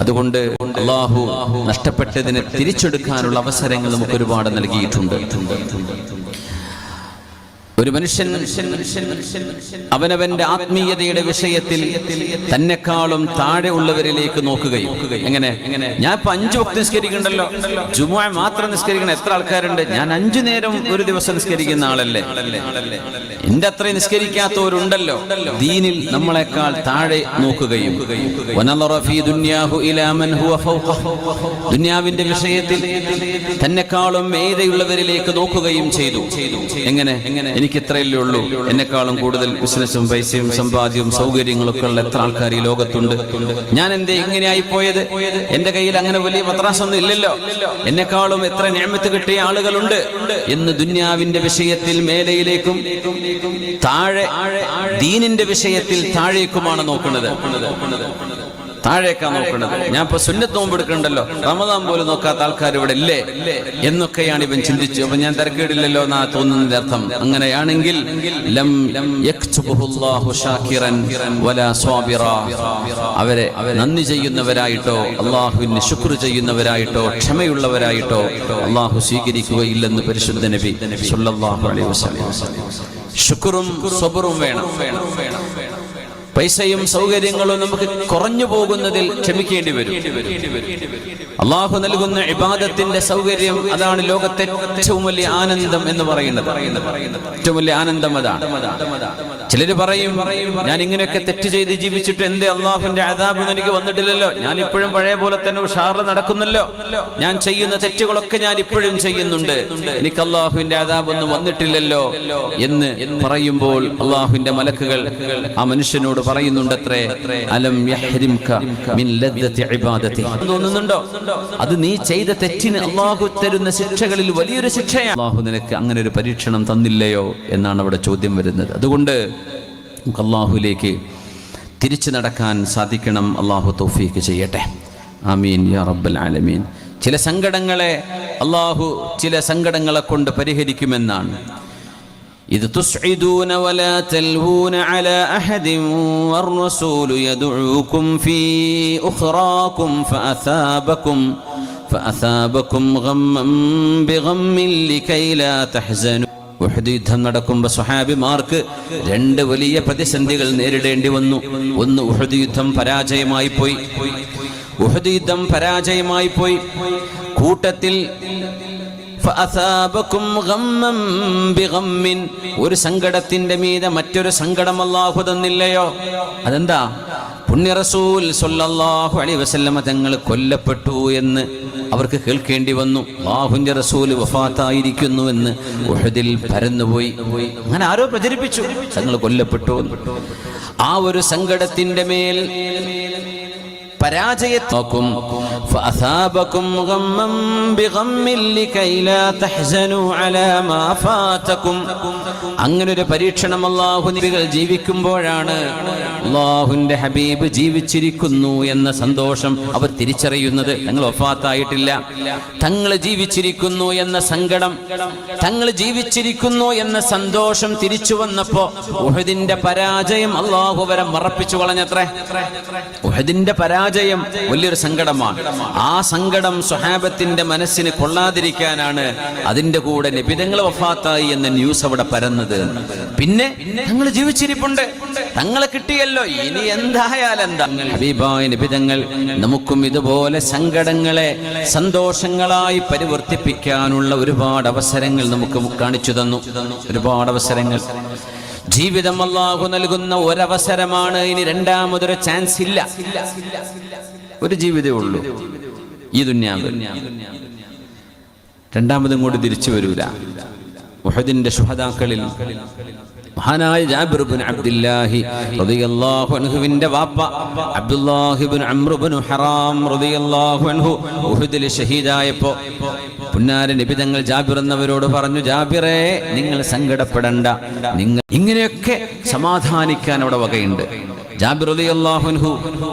അതുകൊണ്ട് അല്ലാഹു നഷ്ടപ്പെട്ടതിനെ തിരിച്ചെടുക്കാനുള്ള അവസരങ്ങൾ നമുക്ക് ഒരുപാട് നൽകിയിട്ടുണ്ട്. ഒരു മനുഷ്യൻ അവനവന്റെ ആത്മീയതയുടെ വിഷയത്തിൽ തന്നെക്കാളും താഴെ ഉള്ളവരിലേക്ക് നോക്കുകയും, എങ്ങനെ ഞാൻ ഇപ്പൊ 5 വക്ത് നിസ്കരിക്കണ്ടല്ലോ, ജുമുഅ മാത്രം നിസ്കരിക്കണം എത്ര ആൾക്കാരുണ്ട്, ഞാൻ 5 നേരം ഒരു ദിവസം നിസ്കരിക്കുന്ന ആളല്ലേ, എന്റെ അത്രയും നിസ്കരിക്കാത്തവരുണ്ടല്ലോ. ദീനിൽ നമ്മളെക്കാൾ താഴെ നോക്കുകയും ദുനിയാവിന്റെ വിഷയത്തിൽ തന്നെക്കാളും മേലെയുള്ളവരിലേക്ക് നോക്കുകയും ചെയ്തു. എങ്ങനെ എനിക്ക് ഇത്രയല്ലേ ഉള്ളൂ, എന്നെക്കാളും കൂടുതൽ ബിസിനസ്സും പൈസയും സമ്പാദ്യവും സൗകര്യങ്ങളൊക്കെ ഉള്ള എത്ര ആൾക്കാർ ഈ ലോകത്തുണ്ട്, ഞാൻ എന്തേ ഇങ്ങനെയായി പോയത്, എന്റെ കയ്യിൽ അങ്ങനെ വലിയ പത്രാസൊന്നും ഇല്ലല്ലോ, എന്നെക്കാളും എത്ര നിഅമത്ത് കിട്ടിയ ആളുകളുണ്ട് എന്ന് ദുനിയാവിന്റെ വിഷയത്തിൽ മേലെയിലേക്കും താഴെ ദീനിന്റെ വിഷയത്തിൽ താഴേക്കുമാണ് നോക്കുന്നത്, താഴേക്കാണ് നോക്കുന്നത്. ഞാൻ ഇപ്പൊ സുന്നത്ത് നോമ്പ് എടുക്കണ്ടല്ലോ, റമദാൻ പോലും നോക്കാത്ത ആൾക്കാർ ഇവിടെ ഇല്ലേ എന്നൊക്കെയാണ് ഇവൻ ചിന്തിച്ചു. അപ്പൊ ഞാൻ തരക്കേടില്ലല്ലോ എന്നാ തോന്നുന്നതിന്റെ അർത്ഥം. അങ്ങനെയാണെങ്കിൽ അവരെ നന്ദി ചെയ്യുന്നവരായിട്ടോ അള്ളാഹുവിന് ശുക്ർ ചെയ്യുന്നവരായിട്ടോ ക്ഷമയുള്ളവരായിട്ടോ അള്ളാഹു സ്വീകരിക്കുകയില്ലെന്ന് പരിശുദ്ധ നബി സല്ലല്ലാഹു അലൈഹി വസല്ലം. ശുക്റും സബറും വേണം. പൈസയും സൗകര്യങ്ങളും നമുക്ക് കുറഞ്ഞു പോകുന്നതിൽ ക്ഷമിക്കേണ്ടി വരും. അള്ളാഹു നൽകുന്ന ഇബാദത്തിന്റെ സൗകര്യം അതാണ് ലോകത്തെ ഏറ്റവും വലിയ ആനന്ദം എന്ന് പറയുന്നത്. ഏറ്റവും വലിയ ആനന്ദം അതാണ്. ചിലര് പറയും, ഞാൻ ഇങ്ങനെയൊക്കെ തെറ്റ് ചെയ്ത് ജീവിച്ചിട്ട് എന്തേ അള്ളാഹുവിന്റെ അദാബ് എനിക്ക് വന്നിട്ടില്ലല്ലോ, ഞാൻ ഇപ്പോഴും പഴയ പോലെ തന്നെ ഉഷാറ് നടക്കുന്നല്ലോ, ഞാൻ ചെയ്യുന്ന തെറ്റുകളൊക്കെ ഞാൻ ഇപ്പോഴും ചെയ്യുന്നുണ്ട്, എനിക്ക് അള്ളാഹുവിന്റെ അദാബ് ഒന്നും വന്നിട്ടില്ലല്ലോ എന്ന് പറയുമ്പോൾ അള്ളാഹുവിന്റെ മലക്കുകൾ ആ മനുഷ്യനോട് പറയുന്നുണ്ടത്രേ, അലം യഹ്രിംക മിൻ ലദ്ദത്തി ഇബാദതി. തോന്നുന്നുണ്ടോ അത് നീ ചെയ്ത തെറ്റിന് അള്ളാഹു തരുന്ന ശിക്ഷകളിൽ വലിയൊരു ശിക്ഷയാണ്, അള്ളാഹു നിനക്ക് അങ്ങനെ ഒരു പരീക്ഷണം തന്നില്ലയോ എന്നാണ് അവിടെ ചോദ്യം വരുന്നത്. അതുകൊണ്ട് നമുക്ക് അള്ളാഹുവിലേക്ക് തിരിച്ചു നടക്കാൻ സാധിക്കണം. അള്ളാഹു തൗഫീഖ് ചെയ്യട്ടെ. ആമീൻ യാ റബ്ബൽ ആലമീൻ. ചില സങ്കടങ്ങളെ അള്ളാഹു ചില സങ്കടങ്ങളെ കൊണ്ട് പരിഹരിക്കുമെന്നാണ്. إذ تسعدون ولا تلوون على أحد والرسول يدعوكم في أخراكم فأثابكم غما بغم لكي لا تحزنوا. ഉഹദ് യുദ്ധം നടക്കുമ്പോൾ സ്വഹാബിമാർക്ക് 2 വലിയ പ്രതിസന്ധികൾ നേരിടേണ്ടി വന്നു. ഒന്ന്, ഉഹദ് യുദ്ധം പരാജയമായി പോയി. കൂട്ടത്തിൽ ഒരു സങ്കടത്തിന്റെ മീതെ മറ്റൊരു സങ്കടം അല്ലാഹു തന്നില്ലയോ? അതെന്താ? പുണ്യ റസൂൽ സ്വല്ലല്ലാഹു അലൈഹി വസല്ലമ തങ്ങൾ കൊല്ലപ്പെട്ടു എന്ന് അവർക്ക് കേൾക്കേണ്ടി വന്നു. അല്ലാഹുവിന്റെ റസൂൽ വഫാത്തായിരിക്കുന്നു എന്ന് ഉഹദിൽ പരന്നുപോയി. അങ്ങനെ ആരോ പ്രചരിപ്പിച്ചു തങ്ങൾ കൊല്ലപ്പെട്ടു. ആ ഒരു സങ്കടത്തിന്റെ മേൽ പരാജയത്തോക്കും അങ്ങനൊരു പരീക്ഷണം അല്ലാഹു നബികൾ ജീവിക്കുമ്പോഴാണ് അല്ലാഹുവിന്റെ ഹബീബ് ജീവിച്ചിരിക്കുന്നു എന്ന സന്തോഷം അവർ തിരിച്ചറിയുന്നത്. തങ്ങൾ വഫാത്തായിട്ടില്ല, തങ്ങൾ ജീവിച്ചിരിക്കുന്നു എന്ന സങ്കടം, തങ്ങൾ ജീവിച്ചിരിക്കുന്നു എന്ന സന്തോഷം തിരിച്ചു വന്നപ്പോ ഉഹദിന്റെ പരാജയം അല്ലാഹു അവരെ മറപ്പിച്ചു കളഞ്ഞത്രേ. ഉഹദിന്റെ പരാജയം വലിയൊരു സങ്കടമാണ്. ആ സങ്കടം സ്വഹാബത്തിന്റെ മനസ്സിന് കൊള്ളാതിരിക്കാനാണ് അതിന്റെ കൂടെ നബിതങ്ങൾ വഫാത്തായി എന്ന ന്യൂസ് അവിടെ പരന്നത്. പിന്നെ തങ്ങൾ ജീവിച്ചിരിപ്പുണ്ട്, തങ്ങളെ കിട്ടിയല്ലോ, ഇനി എന്തായാലെന്താ. ഹബീബായ നബിതങ്ങൾ നമുക്കും ഇതുപോലെ സങ്കടങ്ങളെ സന്തോഷങ്ങളായി പരിവർത്തിപ്പിക്കാനുള്ള ഒരുപാട് അവസരങ്ങൾ നമുക്ക് കാണിച്ചു തന്നു. ഒരുപാട് അവസരങ്ങൾ. ജീവിതം അല്ലാഹു നൽകുന്ന ഒരവസരമാണ്. ഇനി രണ്ടാമതൊരു ചാൻസ് ഇല്ല. ഒരു ജീവിതമേ ഉള്ളൂ ഈ ദുനിയാവിൽ. രണ്ടാമതും കൂടി തിരിച്ചു വരൂല. ഉഹദിന്റെ ശുഹദാക്കളിൽ മഹാനായ ജാബിർ ഇബ്നു അബ്ദുല്ലാഹി റളിയല്ലാഹു അൻഹുവിന്റെ വാപ്പ അബ്ദുല്ലാഹി ഇബ്നു അംർ ഇബ്നു ഹറാം റളിയല്ലാഹു അൻഹു ഉഹദിൽ ഷഹീദായപ്പോൾ പുന്നാര നബി തങ്ങൾ ജാബിർ എന്നവരോട് പറഞ്ഞു, ജാബിറേ, നിങ്ങൾ സങ്കടപ്പെടണ്ട, നിങ്ങൾ ഇങ്ങനെയൊക്കെ സമാധാനിക്കാൻ അവിടെ വകയുണ്ട്. ജാബിർ റളിയല്ലാഹു അൻഹു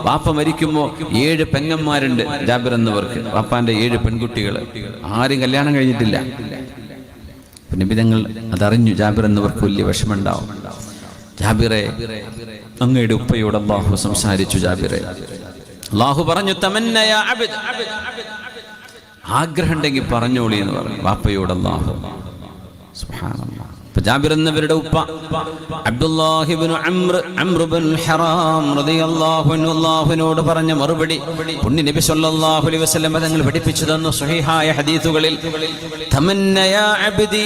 വാപ്പ മരിക്കുമ്പോൾ 7 പെങ്ങന്മാരുണ്ട് ജാബിർ എന്നവർക്ക്. വാപ്പാന്റെ 7 പെൺകുട്ടികൾ, ആരും കല്യാണം കഴിഞ്ഞിട്ടില്ല. നബി തങ്ങൾ അതറിഞ്ഞു. ജാബിർ എന്നവർക്ക് വലിയ വിഷമമുണ്ടാവും. ജാബിറെ, അങ്ങയുടെ ഉപ്പയോട് അല്ലാഹു സംസാരിച്ചു. ജാബിറെ, അല്ലാഹു പറഞ്ഞു തമന്ന യാ അബ്ദ്, ആഗ്രഹം ഉണ്ടെങ്കിൽ പറഞ്ഞോളി എന്ന് പറഞ്ഞു വാപ്പയോട് അല്ലാഹു. സുബ്ഹാനല്ലാഹ്. ജാബിർ എന്നവരുടെ ഉപ്പ അബ്ദുല്ലാഹി ഇബ്നു അംർ ഇബ്നുൽ ഹറാം റളിയല്ലാഹു അൻഹു അല്ലാഹുവിനോട് പറഞ്ഞ മറുപടി പുണ്യ നബി സല്ലല്ലാഹു അലൈഹി വസല്ലം തങ്ങൾ പഠിപ്പിച്ചു തന്നു സ്വഹീഹായ ഹദീസുകളിൽ. തമന്ന യാ അബ്ദി,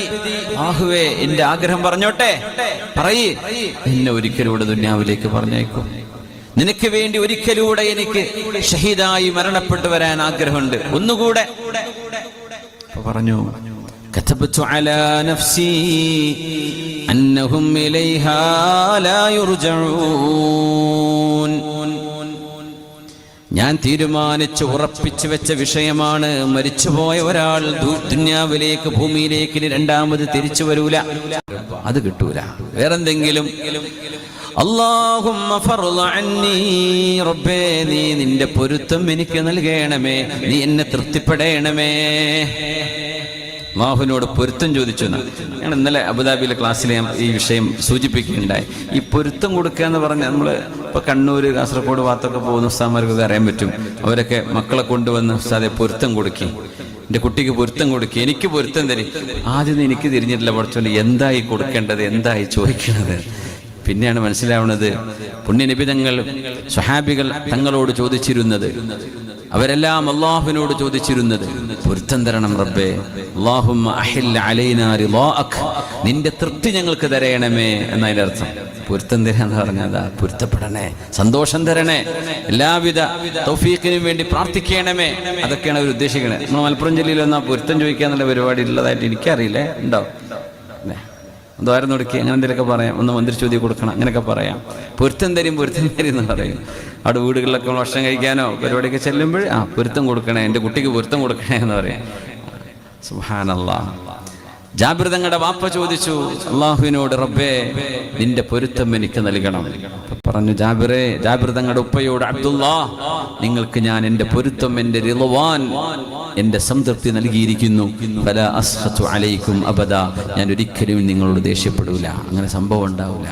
ആഹുവേ എന്റെ ആഗ്രഹം പറഞ്ഞോട്ടെ, പറയ്, എന്നെ ഒരിക്കലൂടെ ദുനിയാവിലേക്ക് പറഞ്ഞേക്കും. നിനക്ക് വേണ്ടി ഒരിക്കലൂടെ എനിക്ക് ഷഹീദായി മരണപ്പെട്ടു വരാൻ ആഗ്രഹമുണ്ട്, ഒന്നുകൂടെ. പറഞ്ഞു كتبت على نفسي أنهم إليها لا يرجعون. ഞാൻ തീരുമാനിച്ച് ഉറപ്പിച്ചു വെച്ച വിഷയമാണ്, മരിച്ചുപോയ ഒരാൾ ദുനിയാവിലേക്ക് ഭൂമിയിലേക്ക് രണ്ടാമത് തിരിച്ചു വരൂല, അത് കിട്ടൂല. വേറെന്തെങ്കിലും അല്ലാഹുമ്മ ഫർള അന്നി, റബ്ബേ നീ നിന്റെ പൊരുത്തം എനിക്ക് നൽകണമേ, നീ എന്നെ തൃപ്തിപ്പെടണമേ. അല്ലാഹുവിനോട് പൊരുത്തം ചോദിച്ചു. ഞാൻ ഇന്നലെ അബുദാബിയിലെ ക്ലാസ്സിൽ ഞാൻ ഈ വിഷയം സൂചിപ്പിക്കുകയുണ്ടായി. ഈ പൊരുത്തം കൊടുക്കുക എന്ന് പറഞ്ഞാൽ നമ്മൾ ഇപ്പോൾ കണ്ണൂർ കാസർഗോഡ് ഭാഗത്തൊക്കെ പോകുന്ന ഉസ്താദന്മാർക്കൊക്കെ അറിയാൻ പറ്റും. അവരൊക്കെ മക്കളെ കൊണ്ടുവന്ന് ഉസ്താദെ പൊരുത്തം കൊടുക്കി, എൻ്റെ കുട്ടിക്ക് പൊരുത്തം കൊടുക്കി, എനിക്ക് പൊരുത്തം തരും. ആദ്യം എനിക്ക് തിരിഞ്ഞിട്ടില്ല പഠിച്ചോണ്ട് എന്തായി കൊടുക്കേണ്ടത്, എന്തായി ചോദിക്കുന്നത്. പിന്നെയാണ് മനസ്സിലാവുന്നത് പുണ്യ നബി തങ്ങൾ സ്വഹാബികൾ തങ്ങളോട് ചോദിച്ചിരുന്നത്, അവരെല്ലാം അല്ലാഹുവിനോട് ചോദിച്ചിരുന്നത് പൊരുത്തം തരണം റബ്ബേ, അല്ലാഹുമ്മ അഹിൽ അലൈനാ റിളാഅക്, നിന്റെ തൃപ്തി ഞങ്ങൾക്ക് തരണമേ എന്നതിന്റെ അർത്ഥം. പൊരുത്തം തരാന്ന് പറഞ്ഞാൽ പൊരുത്തപ്പെടണേ, സന്തോഷം തരണേ, എല്ലാവിധ തൗഫീഖിനും വേണ്ടി പ്രാർത്ഥിക്കണമേ, അതൊക്കെയാണ് അവർ ഉദ്ദേശിക്കുന്നത്. നമ്മൾ മലപ്പുറം ജില്ലയിൽ വന്നാൽ പൊരുത്തം ചോദിക്കാന്നുള്ള പരിപാടി ഉള്ളതായിട്ട് എനിക്കറിയില്ലേ, ഉണ്ടോ? ദ്വാരം നോക്കി അങ്ങനെ എന്തെങ്കിലുമൊക്കെ പറയാം, ഒന്ന് മന്ത്രി ചോദ്യം കൊടുക്കണം, അങ്ങനെയൊക്കെ പറയാം. പൊരുത്തം തരും എന്ന് പറയും. അവിടെ വീടുകളിലൊക്കെ ഭക്ഷണം കഴിക്കാനോ പരിപാടിയൊക്കെ ചെല്ലുമ്പോൾ പൊരുത്തം കൊടുക്കണേ, എൻ്റെ കുട്ടിക്ക് പൊരുത്തം കൊടുക്കണേ എന്ന് പറയാം. സുബ്ഹാനല്ലാഹ്. ജാബിർ തങ്ങളുടെ വാപ്പ ചോദിച്ചു അല്ലാഹുവിനോട്, റബ്ബേ നിന്റെ പൊരുത്തം എനിക്ക് നൽകണം. പറഞ്ഞു ജാബിർ തങ്ങളുടെ ഉപ്പയോട്, അബ്ദുല്ലാ നിങ്ങൾക്ക് ഞാൻ എൻ്റെ പൊരുത്തം, എൻ്റെ റിളവാൻ, എൻ്റെ സംതൃപ്തി നൽകിയിരിക്കുന്നു. ഫലാ അസ്ഖതു അലൈക്കും അബദാ, ഞാൻ ഒരിക്കലും നിങ്ങളോട് ദേഷ്യപ്പെടൂല, അങ്ങനെ സംഭവം ഉണ്ടാവില്ല.